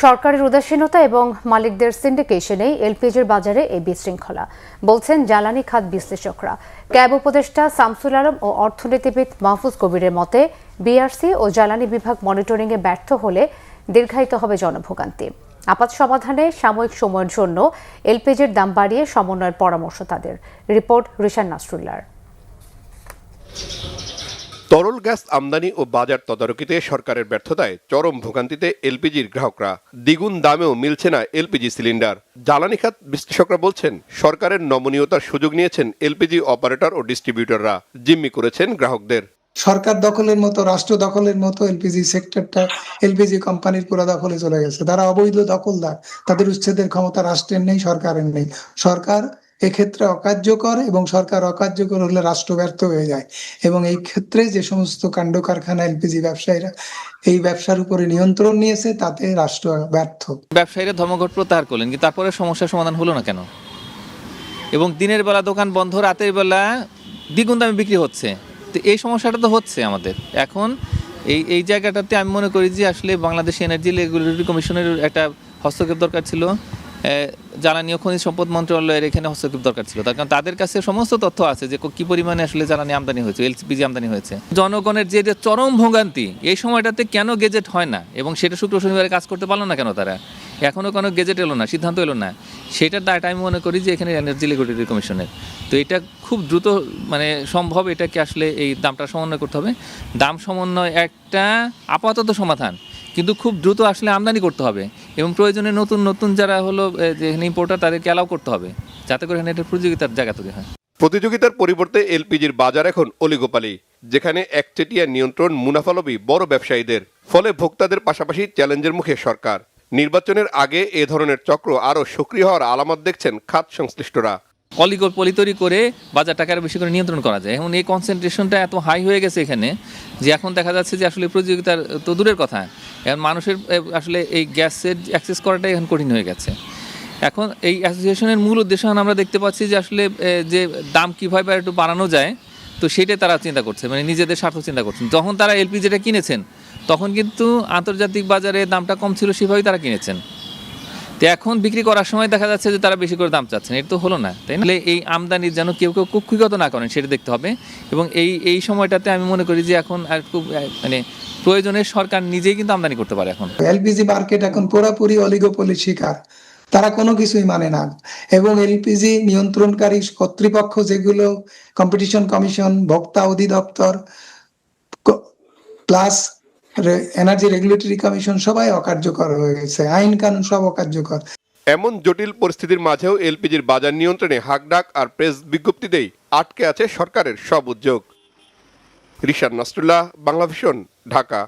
সরকারের উদাসীনতা এবং মালিকদের সিন্ডিকেশনে এলপিজির বাজারে এই বিশৃঙ্খলা, বলছেন জ্বালানি খাত বিশ্লেষকরা। ক্যাব উপদেষ্টা শামসুল আলম ও অর্থনীতিবিদ মাহফুজ কবিরের মতে বিআরসি ও জ্বালানি বিভাগ মনিটরিংয়ে ব্যর্থ হলে দীর্ঘায়িত হবে জনভোগান্তি। আপাত সমাধানে সাময়িক সময়ের জন্য এলপিজির দাম বাড়িয়ে সমন্বয়ের পরামর্শ তাদের। রিপোর্ট রিশান নাসরুল্লাহর। তরল গ্যাস আমদানি ও বাজার তদারকিতে সরকারের ব্যর্থতায় চরম ভোগান্তিতে এলপিজির গ্রাহকরা। দ্বিগুণ দামেও মিলছে না এলপিজি সিলিন্ডার। জ্বালানি খাত বিশ্লেষকরা বলছেন, সরকারের নমনীয়তার সুযোগ নিয়েছেন এলপিজি অপারেটর ও ডিস্ট্রিবিউটররা, জিম্মি করেছেন গ্রাহকদের। সরকার দখলের মতো, রাষ্ট্র দখলের মতো এলপিজি সেক্টরটা এলপিজি কোম্পানির পুরো দখলে চলে গেছে। তারা অবৈধ দখলদার, তাদের উচ্ছেদের ক্ষমতা রাষ্ট্রের নেই, সরকারের নেই। সরকার এক্ষেত্রে অকার্যকর এবং সরকার অকার্যকর হলে রাষ্ট্র ব্যর্থ হয়ে যায়। এবং এই ক্ষেত্রে যে সমস্ত কাণ্ড কারখানা এলপিজি ব্যবসায়ীরা এই ব্যবসার উপরে নিয়ন্ত্রণ নিয়েছে, তাতে রাষ্ট্র ব্যর্থ। ব্যবসায়ীরা ধর্মঘট প্রত্যাহার করলেন, কিন্তু তারপরে সমস্যার সমাধান হলো না কেন? এবং দিনের বেলা দোকান বন্ধ, রাতের বেলা দ্বিগুণ দামে বিক্রি হচ্ছে। তো এই সমস্যাটা তো হচ্ছে আমাদের এখন। এই জায়গাটাতে আমি মনে করি যে আসলে বাংলাদেশ এনার্জি রেগুলেটরি কমিশনের একটা হস্তক্ষেপ দরকার ছিল। জ্বালানি ও খনিজ সম্পদ মন্ত্রণালয়ের এখানে হস্তক্ষেপ দরকার ছিল, তার কারণ তাদের কাছে সমস্ত তথ্য আছে যে কি পরিমাণে আসলে জ্বালানি আমদানি হয়েছে, এলপিজি আমদানি হয়েছে। জনগণের যে চরম ভোগান্তি, এই সময়টাতে কেন গেজেট হয় না এবং সেটা শুক্র শনিবারে কাজ করতে পারলো না কেন তারা? এখনও কোনো গেজেট এলো না, সিদ্ধান্ত এলো না। সেটার দায়টা আমি মনে করি যে এখানে এনার্জি রেগুলেটরি কমিশনের। তো এটা খুব দ্রুত সম্ভব, এটাকে আসলে এই দামটা সমন্বয় করতে হবে। দাম সমন্বয় একটা আপাতত সমাধান, কিন্তু খুব দ্রুত আসলে আমদানি করতে হবে এবং প্রয়োজনে নতুন নতুন যারা হলো যে ইম্পোর্টার তাদেরকে অ্যালাউ করতে হবে, যাতে করে এখানে একটা প্রতিযোগিতার জায়গা তৈরি হয়। প্রতিযোগিতার পরিবর্তে এলপিজির বাজার এখন অলিগোপালি, যেখানে একচেটিয়া নিয়ন্ত্রণ মুনাফালোভী বড় ব্যবসায়ীদের। ফলে ভোক্তাদের পাশাপাশি চ্যালেঞ্জের মুখে সরকার। নির্বাচনের আগে এ ধরনের চক্র আরও সক্রিয় হওয়ার আলামত দেখছেন খাত সংশ্লিষ্টরা। অলিগোপলি তৈরি করে বাজারটাকে আরও বেশি করে নিয়ন্ত্রণ করা যায়। এখন এই কনসেন্ট্রেশনটা এত হাই হয়ে গেছে এখানে যে এখন দেখা যাচ্ছে যে আসলে প্রতিযোগিতার তো দূরের কথা, এখন মানুষের আসলে এই গ্যাসের অ্যাক্সেস করাটাই এখন কঠিন হয়ে গেছে। এখন এই অ্যাসোসিয়েশনের মূল উদ্দেশ্য আমরা দেখতে পাচ্ছি যে আসলে যে দাম কীভাবে একটু বাড়ানো যায়, তো সেটাই তারা চিন্তা করছে, মানে নিজেদের স্বার্থ চিন্তা করছেন। যখন তারা এলপিজিটা কিনেছেন তখন কিন্তু আন্তর্জাতিক বাজারে দামটা কম ছিল, সেভাবেই তারা কিনেছেন। তো এখন বিক্রি করার সময় দেখা যাচ্ছে যে তারা বেশি করে দাম চাচ্ছেন, এটা তো হলো না, তাই না? এই আমদানির যেন কেউ কুক্ষিগত না করেন সেটা দেখতে হবে। এবং এই সময়টাতে আমি মনে করি যে এখন আর খুব প্রয়োজনে সরকার নিজেই কিন্তু আমদানি করতে পারে। এখন এলপিজি মার্কেট এখন পুরোপুরি অলিগোপলি শিকার, তারা কোনো কিছুই মানে না। এবং এলপিজি নিয়ন্ত্রণকারী কর্তৃপক্ষ যেগুলো কম্পিটিশন কমিশন, ভোক্তা অধিদপ্তর প্লাস এনার্জি রেগুলেটরি কমিশন সবাই অকার্যকর হয়ে গেছে, আইন কানুন সব অকার্যকর। এমন জটিল পরিস্থিতির মাঝেও এলপিজির বাজার নিয়ন্ত্রণে হাকডাক আর প্রেস বিজ্ঞপ্তিতেই আটকে আছে সরকারের সব উদ্যোগ। রিশান নাসরুল্লাহ, বাংলাভিশন, ঢাকা।